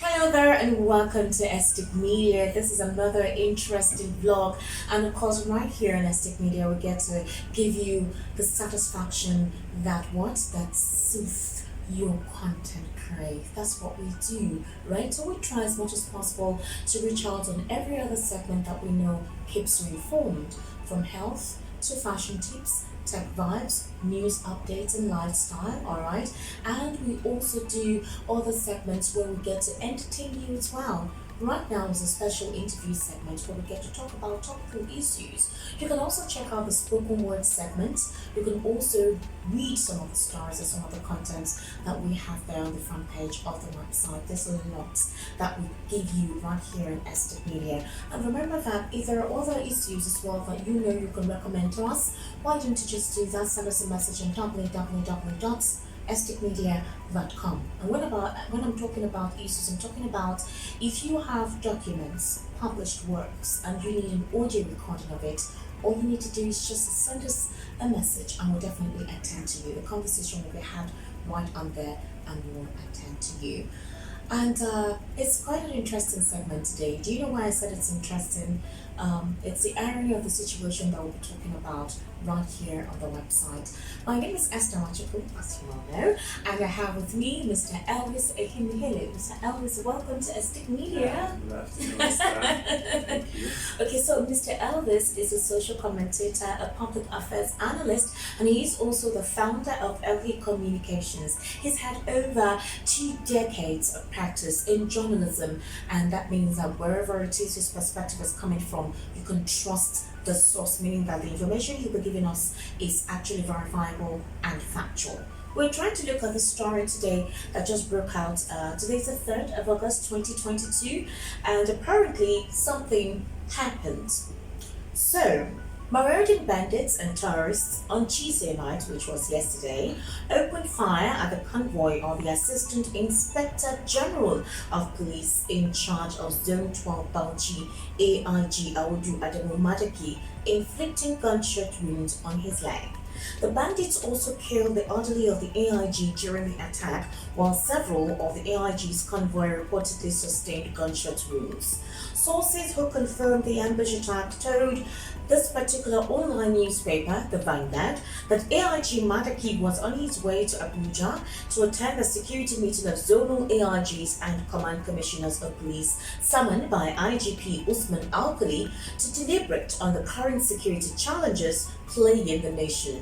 Hello there and welcome to EstiQ Media. This is another interesting vlog, and of course right here on EstiQ Media we get to give you the satisfaction that soothes your content crave. That's what we do, right? So we try as much as possible to reach out on every other segment that we know keeps you informed, from health to fashion tips, tech vibes, news updates, and lifestyle. All right, and we also do other segments where we get to entertain you as well. Right now is a special interview segment where we get to talk about topical issues. You can also check out the spoken word segment. You can also read some of the stories and some of the contents that we have there on the front page of the website. There's a lot that we give you right here in EstiQ Media. And remember that if there are other issues as well that you know you can recommend to us, why don't you just do that? Send us a message on www.estiqmedia.com. And when I'm talking about issues, I'm talking about if you have documents, published works, and you need an audio recording of it, all you need to do is just send us a message and we'll definitely attend to you. The conversation will be had right on there and we'll attend to you. And it's quite an interesting segment today. Do you know why I said it's interesting? It's the irony of the situation that we'll be talking about right here on the website. My name is Esther Machuku, as you all know, and I have with me Mr. Elvis Ehimihele. Mr. Elvis, welcome to EstiQ Media. Good afternoon, Thank you. Okay, so Mr. Elvis is a social commentator, a public affairs analyst, and he is also the founder of LV Communications. He's had over 2 decades of practice in journalism, and that means that wherever it is his perspective is coming from, you can trust the source, meaning that the information he'll be giving us is actually verifiable and factual. We're trying to look at the story today that just broke out. Today's the 3rd of August 2022, and apparently something happened. So, marauding bandits and terrorists on Tuesday night, which was yesterday, opened fire at the convoy of the Assistant Inspector General of Police in charge of Zone 12 Bauchi, AIG Audu Adamu Madaki, inflicting gunshot wounds on his leg. The bandits also killed the orderly of the AIG during the attack, while several of the AIG's convoy reportedly sustained gunshot wounds. Sources who confirmed the ambush attack told this particular online newspaper, The Vanguard, that AIG Madaki was on his way to Abuja to attend the security meeting of zonal AIGs and command commissioners of police summoned by IGP Usman Alkali to deliberate on the current security challenges plaguing the nation.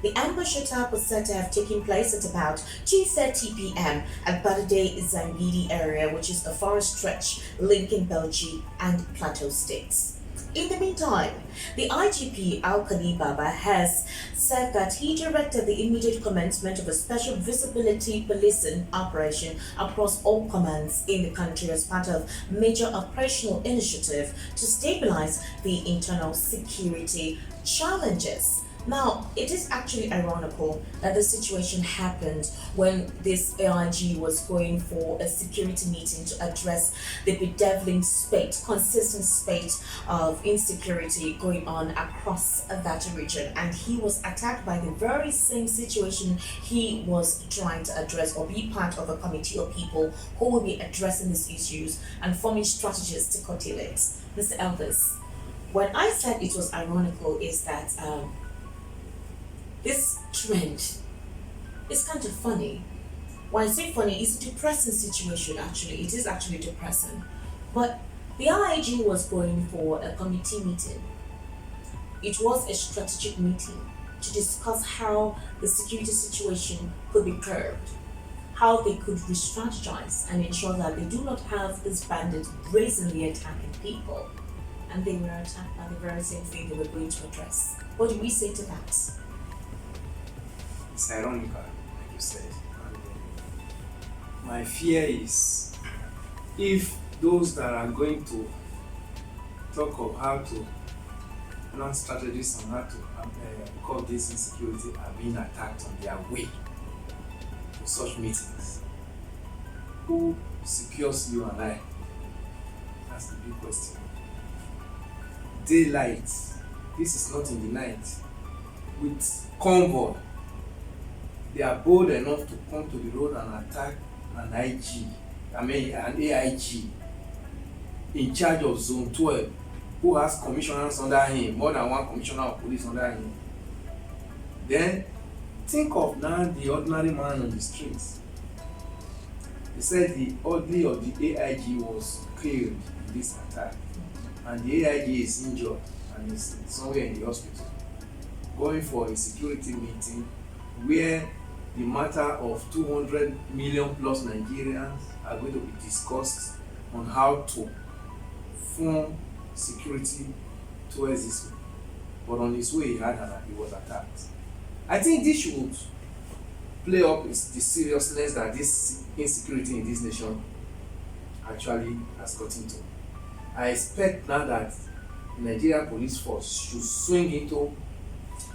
The ambush attack was said to have taken place at about 2:30 p.m. at Badade Zangidi area, which is a forest stretch linking Bauchi and Plateau states. In the meantime, the IGP Alkali Baba has said that he directed the immediate commencement of a special visibility policing operation across all commands in the country as part of major operational initiative to stabilize the internal security challenges. Now, it is actually ironical that the situation happened when this AIG was going for a security meeting to address the bedeviling consistent spate of insecurity going on across that region. And he was attacked by the very same situation he was trying to address, or be part of a committee of people who will be addressing these issues and forming strategies to curtail it. Mr. Elvis, when I said it was ironical is that this trend is kind of funny. When I say funny, it's a depressing situation actually. It is actually depressing. But the IIG was going for a committee meeting. It was a strategic meeting to discuss how the security situation could be curbed, how they could re-strategize and ensure that they do not have these bandits brazenly attacking people. And they were attacked by the very same thing they were going to address. What do we say to that? It's ironical, like you said. And my fear is if those that are going to talk of how to learn strategies on how to curb this insecurity are being attacked on their way to such meetings, who secures you and I? That's the big question. Daylight. This is not in the night. With convoy, they are bold enough to come to the road and attack an IG an AIG in charge of Zone 12 who has commissioners under him, more than one commissioner of police under him. Then think of now the ordinary man on the streets. They said the orderly of the AIG was killed in this attack, and the AIG is injured and is somewhere in the hospital, going for a security meeting where the matter of 200 million plus Nigerians are going to be discussed on how to form security towards this man. But on his way, he was attacked. I think this should play up the seriousness that this insecurity in this nation actually has gotten to. I expect now that the Nigerian police force should swing into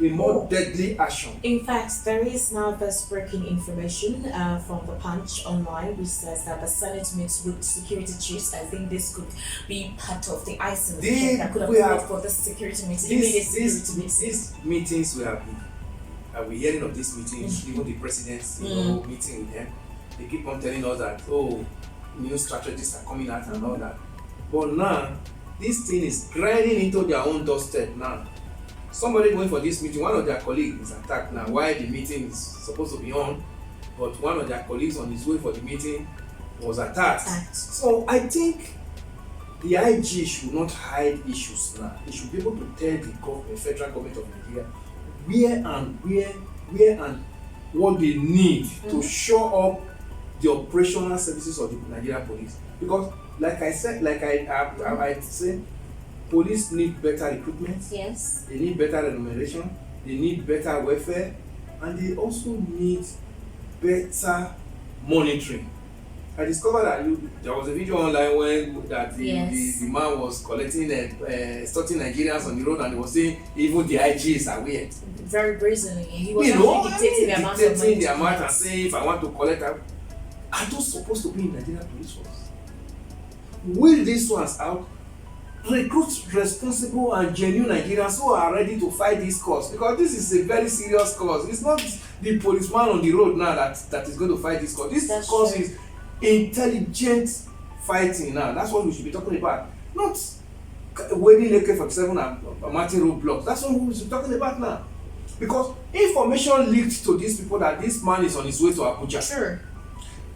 a more deadly action. In fact, there is now this breaking information from the Punch online, which says that the Senate meets with security chiefs. I think this could be part of the icing on the cake that could have brought for the security meeting. These meetings we have been, we hearing of these meetings, even the president's meeting with them. They keep on telling us that, new strategies are coming out and all that. But now, this thing is grinding into their own doorstep now. Somebody going for this meeting, one of their colleagues is attacked now while the meeting is supposed to be on, but one of their colleagues on his way for the meeting was attacked. So I think the IG should not hide issues now. They should be able to tell the federal government of Nigeria where and what they need to shore up the operational services of the Nigerian police. Because like I said, I say, police need better recruitment. Yes. They need better remuneration. They need better welfare, and they also need better monitoring. I discovered that there was a video online when the man was collecting extorting Nigerians on the road, and he was saying even the IGs are weird. Very brazenly. He was dictating the amount of money. And saying if I want to collect, are those supposed to be in Nigerian police force? Will these ones out recruit responsible and genuine Nigerians who are ready to fight this cause? Because this is a very serious cause. It's not the policeman on the road now that is going to fight this cause. This cause is intelligent fighting now. That's what we should be talking about. Not waving AK-47 and marching roadblocks. That's what we should be talking about now. Because information leaked to these people that this man is on his way to Abuja. Sure.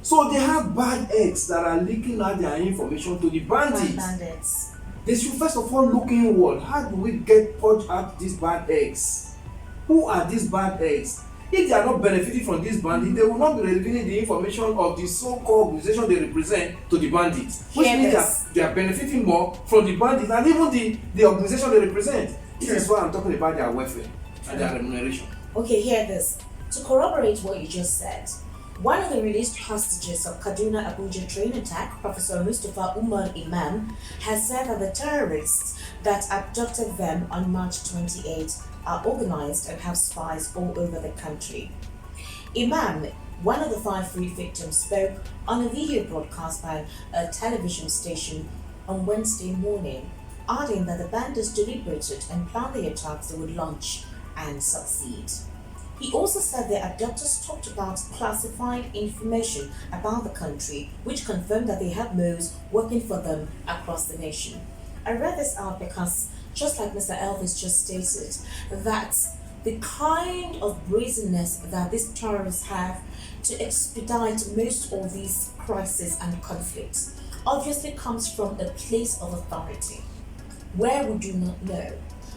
So they have bad eggs that are leaking out their information to the bandits. They should first of all look inward. How do we purge out these bad eggs? Who are these bad eggs? If they are not benefiting from this bandit, they will not be revealing the information of the so-called organization they represent to the bandits. Which means that they are benefiting more from the bandits and even the organization they represent. This is why I'm talking about their welfare and their remuneration. Okay, hear this. To corroborate what you just said, one of the released hostages of Kaduna Abuja train attack, Professor Mustafa Umar Imam, has said that the terrorists that abducted them on March 28 are organized and have spies all over the country. Imam, one of the 5 freed victims, spoke on a video broadcast by a television station on Wednesday morning, adding that the bandits deliberated and planned the attacks they would launch and succeed. He also said the abductors talked about classified information about the country, which confirmed that they had Moes working for them across the nation. I read this out because, just like Mr. Elvis just stated, that the kind of brazenness that these terrorists have to expedite most of these crises and conflicts obviously comes from a place of authority, where we do not know.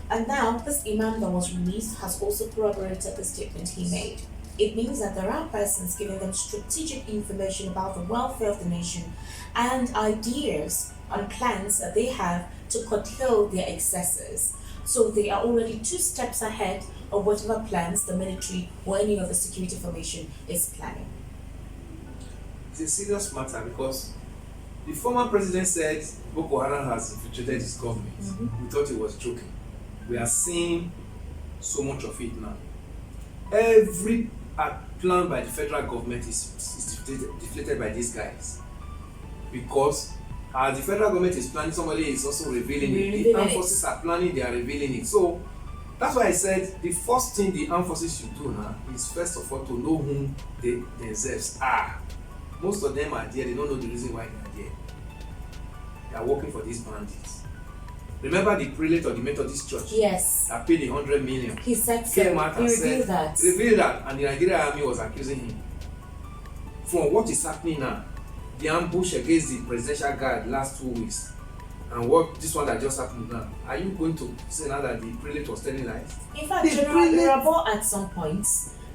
And now, this imam that was released has also corroborated the statement he made. It means that there are persons giving them strategic information about the welfare of the nation and ideas and plans that they have to curtail their excesses. So they are already 2 steps ahead of whatever plans the military or any other security formation is planning. It's a serious matter because the former president said Boko Haram has infiltrated his government. We thought he was joking. We are seeing so much of it now. Every plan by the federal government is deflated by these guys. Because as the federal government is planning, somebody is also revealing it. The armed forces are planning, they are revealing it. So that's why I said the first thing the armed forces should do now is first of all to know whom they themselves are. most of them are there, they don't know the reason why they are there. They are working for these bandits. Remember the prelate of the Methodist Church? Yes. That paid 100 million. He said Came so. out He and revealed said, that. Revealed that, and the Nigerian army was accusing him. From what is happening now, the ambush against the presidential guard last 2 weeks, and what this one that just happened now, are you going to say now that the prelate was telling lies? In fact, General Irabo at some point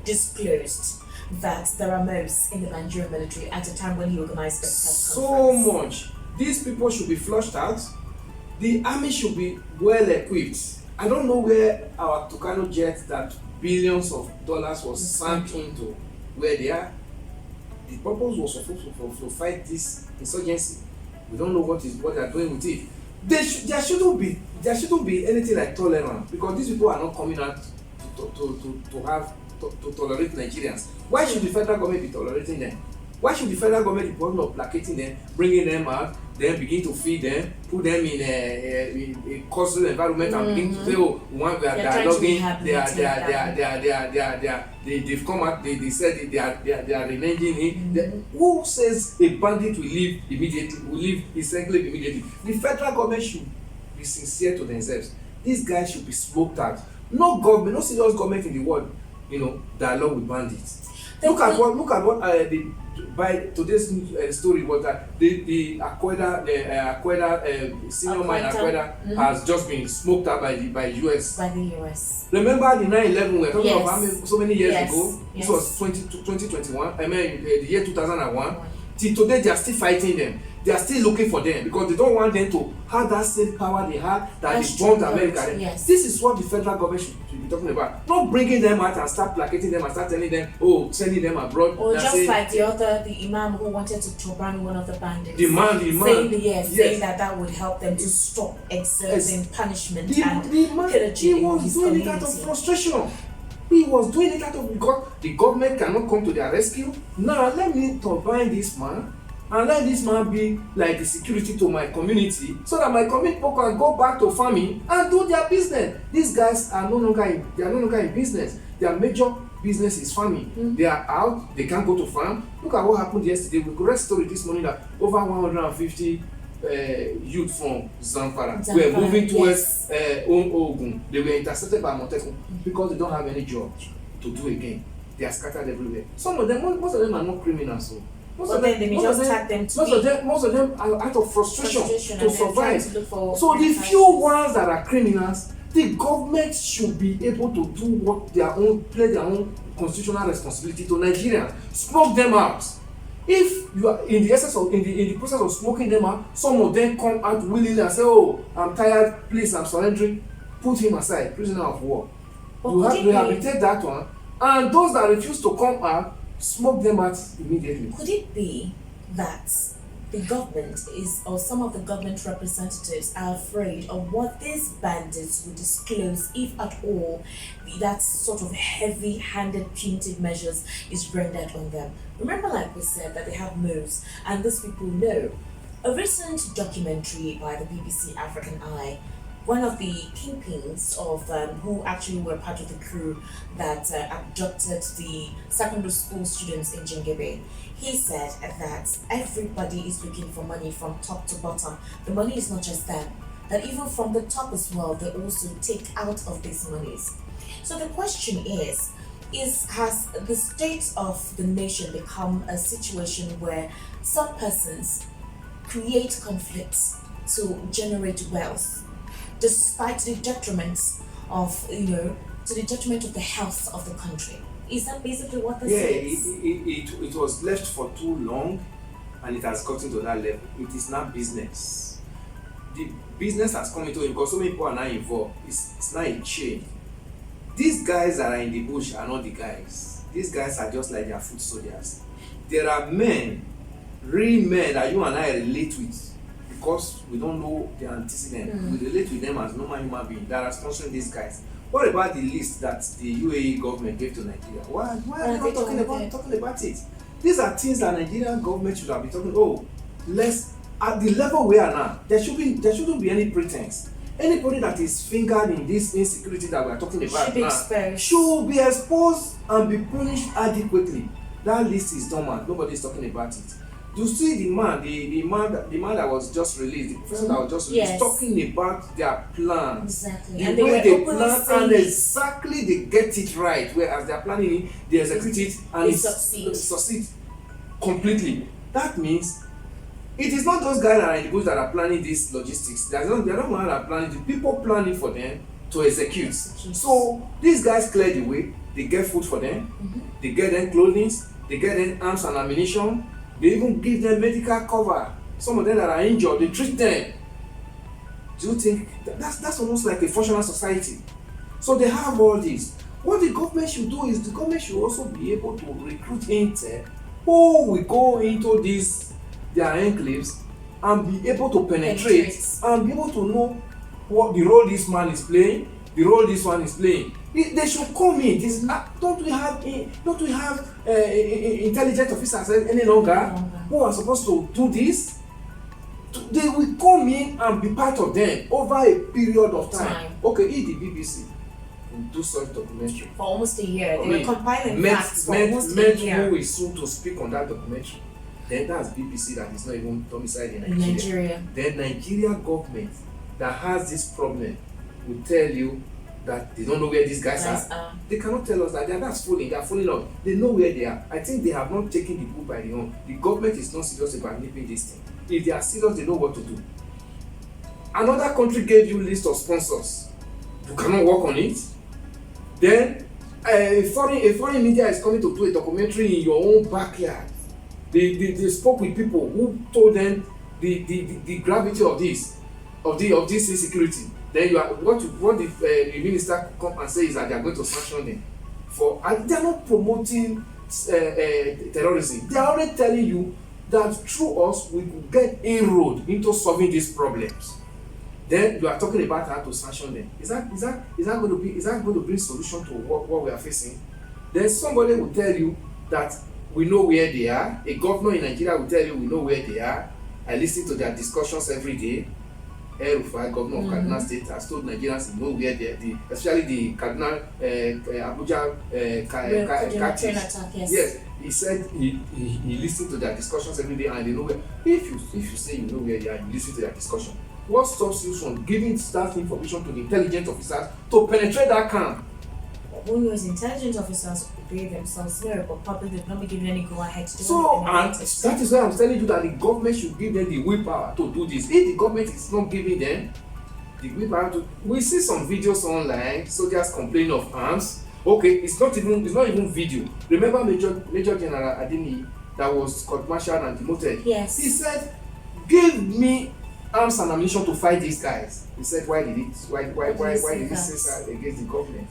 disclosed that there are mobs in the Nigerian military at a time when he organized a press conference. So much. These people should be flushed out. The army should be well equipped. I don't know where our Tucano jet that billions of dollars was sunk into, where they are. The purpose was supposed to fight this insurgency. We don't know what they are doing with it. There shouldn't be anything like tolerance, because these people are not coming out to tolerate Nigerians. Why should the federal government be tolerating them? Why should the federal government be problem of placating them, bringing them out, then begin to feed them, put them in a coastal environment, and begin to say, oh, we are dialoguing, they've come out, they said they are reneging it. Who says a bandit will leave immediately, will leave his enclave immediately? The federal government should be sincere to themselves. These guys should be smoked out. No government, no serious government in the world, dialogue with bandits. Look at what by today's story was that the Akweda senior mine Akweda has just been smoked out by US. By the US. Remember the 9/11 we were talking about how so many years ago? Yes. This was 2021. I mean the year 2001. Till today they are still fighting them. They are still looking for them because they don't want them to have that same power they had that they bombed America. Yes. This is what the federal government should be talking about. Not bringing them out and start placating them and start telling them, oh, sending them abroad. Or just like the imam who wanted to turban one of the bandits. The man. Saying that would help them to stop exerting punishment and pillaging. He was doing it out of frustration. He was doing it out of because the government cannot come to their rescue. Now let me turban this man and let this man be like the security to my community so that my community people can go back to farming and do their business. These guys are no longer in business. Their major business is farming. They are out, they can't go to farm. Look at what happened yesterday. We could read story this morning that over 150 youth from Zamfara were moving towards Ogun. They were intercepted by Motekun because they don't have any job to do again. They are scattered everywhere. Some of them, most of them are not criminals. So most of them are out of frustration to survive. So the few ones that are criminals, the government should be able to do play their own constitutional responsibility to Nigerians. Smoke them out. If you are in the process of smoking them out, some of them come out willingly and say, oh, I'm tired, please, I'm surrendering. Put him aside, prisoner of war. You have to rehabilitate that one. And those that refuse to come out, smoke them out immediately. Could it be that the government or some of the government representatives are afraid of what these bandits will disclose, if at all, that sort of heavy-handed punitive measures is rendered on them? Remember, like we said, that they have moves, and these people know. A recent documentary by the BBC African Eye, one of the kingpins of who actually were part of the crew that abducted the secondary school students in Jengebe, he said that everybody is looking for money from top to bottom. The money is not just them, that even from the top as well, they also take out of these monies. So the question is has the state of the nation become a situation where some persons create conflicts to generate wealth, despite the detriments of, to the detriment of the health of the country? Is that basically what this is? It was left for too long and it has gotten to that level. It is not business. The business has come into it because so many people are now involved. It's not a chain. These guys that are in the bush are not the guys. These guys are just like their foot soldiers. There are men, real men that you and I relate with because we don't know their antecedent. We relate with them as normal human beings that are sponsoring these guys. What about the list that the UAE government gave to Nigeria? Why are they not talking about it? These are things that Nigerian government should have been talking. Oh, at the level we are now, there shouldn't be any pretense. Anybody that is fingered in this insecurity that we are talking about should be exposed and be punished adequately. That list is dormant. Nobody is talking about it. You see the man that was just released, the person that was just released, Yes. talking about their plans. Exactly. The And they way were they openly plan saying and it. exactly they get it right. Whereas they are planning it, they execute it and They it succeed completely. That means it is not those guys that are in the bush that are planning these logistics. They are not the ones that are planning. The people planning for them to execute. So these guys clear the way. They get food for them. They get them clothing. They get them arms and ammunition. They even give them medical cover. Some of them that are injured, they treat them. Do you think that's almost like a functional society? So they have all this. What the government should do is the government should also be able to recruit intel who will go into these their enclaves and be able to penetrate and be able to know what the role this man is playing, the role this one is playing. They should come in. Don't we have intelligent officers any longer who are supposed to do this? They will come in and be part of them over a period of time. Okay, if the BBC will do such documentary for almost a year, they were compiling facts for almost a year. Who is soon to speak on that documentary? Then that's BBC that is not even domiciled in Nigeria. Then Nigeria government that has this problem will tell you that they don't know where these guys are. They cannot tell us that that's fooling. They are fooling us. They know where they are. I think they have not taken the bull by the horn. The government is not serious about nipping this thing. If they are serious, they know what to do. Another country gave you list of sponsors. You cannot work on it. Then a foreign media is coming to do a documentary in your own backyard. They spoke with people who told them the gravity of this insecurity. Then what the minister come and say is that they are going to sanction them and they are not promoting terrorism. They are already telling you that through us we could get inroad into solving these problems. Then you are talking about how to sanction them. Is that going to bring solution to what we are facing? Then somebody will tell you that we know where they are. A governor in Nigeria will tell you we know where they are. I listen to their discussions every day. El-Rufai, governor of Kaduna State, has told Nigerians to know where they are, especially the Kaduna Abuja Yes, he said he listened to their discussions every day and they know where. If you say you know where they are, you listen to their discussion. What stops you from giving that information to the intelligent officers to penetrate that camp? When those intelligence officers obey themselves here, but probably they've not been given any go-ahead to do so, and that is why I'm telling you that the government should give them the willpower to do this. If the government is not giving them the willpower to, we see some videos online, soldiers complaining of arms. Okay, it's not even video. Remember Major General Adini that was court-martialed and demoted? Yes. He said, "Give me arms and ammunition to fight these guys." He said, "Why did he say that against the government?"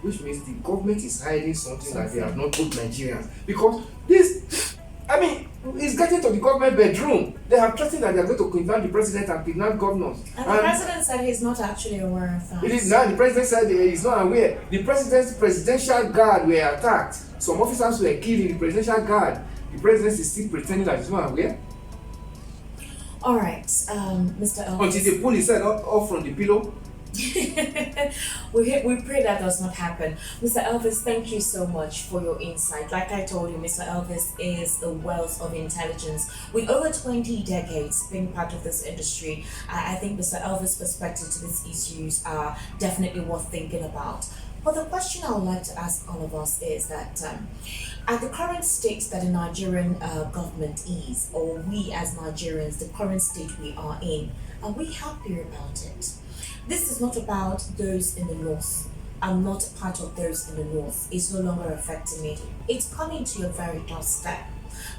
Which means the government is hiding something that they have not told Nigerians. Because it's getting to the government bedroom. They have threatened that they are going to kidnap the president and kidnap governors. And the president said he's not actually aware of that. It is now the president said he's not aware. The president's presidential guard were attacked. Some officers were killed in the presidential guard. The president is still pretending that he's not aware. All right, Mr. Elvis. Until they pull his head off from the pillow. we pray that does not happen. Mr. Elvis, thank you so much for your insight. Like I told you, Mr. Elvis is a wealth of intelligence. With over 20 decades being part of this industry, I think Mr. Elvis' perspective to these issues are definitely worth thinking about. But the question I would like to ask all of us is that at the current state that the Nigerian government is, or we as Nigerians, the current state we are we happy about it? This is not about those in the north. I'm not part of those in the north. It's no longer affecting me. It's coming to your very doorstep.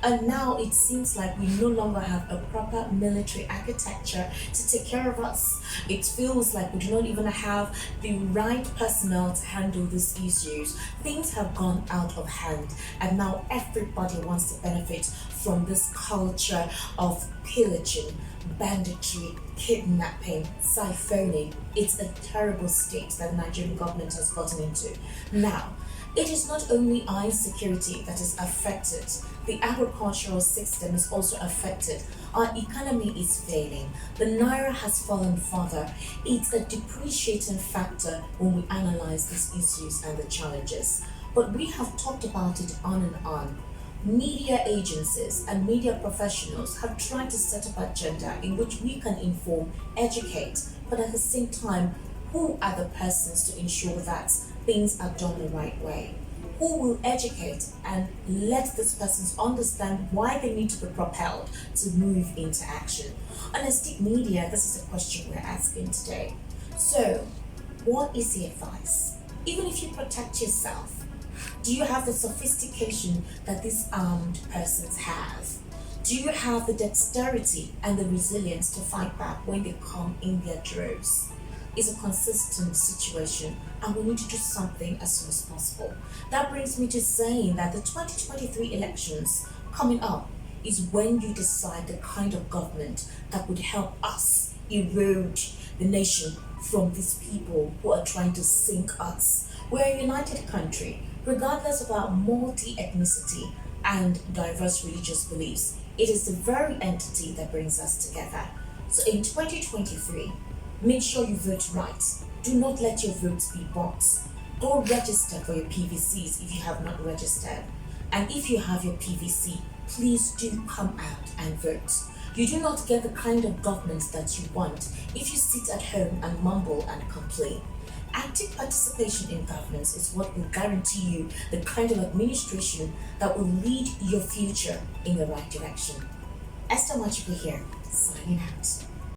And now it seems like we no longer have a proper military architecture to take care of us. It feels like we do not even have the right personnel to handle these issues. Things have gone out of hand, and now everybody wants to benefit from this culture of pillaging, banditry, kidnapping, siphoning. It's a terrible state that the Nigerian government has gotten into. Now, it is not only our insecurity that is affected, the agricultural system is also affected. Our economy is failing. The naira has fallen further. It's a depreciating factor when we analyze these issues and the challenges. But we have talked about it on and on. Media agencies and media professionals have tried to set up an agenda in which we can inform, educate, but at the same time, who are the persons to ensure that things are done the right way? Who will educate and let these persons understand why they need to be propelled to move into action? On EstiQ Media, this is a question we're asking today. So, what is the advice? Even if you protect yourself, do you have the sophistication that these armed persons have? Do you have the dexterity and the resilience to fight back when they come in their droves? It's a consistent situation and we need to do something as soon as possible. That brings me to saying that the 2023 elections coming up is when you decide the kind of government that would help us erode the nation from these people who are trying to sink us. We're a united country, regardless of our multi-ethnicity and diverse religious beliefs. It is the very entity that brings us together. So in 2023, make sure you vote right. Do not let your votes be bought. Go register for your PVCs if you have not registered. And if you have your PVC, please do come out and vote. You do not get the kind of government that you want if you sit at home and mumble and complain. Active participation in governance is what will guarantee you the kind of administration that will lead your future in the right direction. Esther Machuku here, signing out.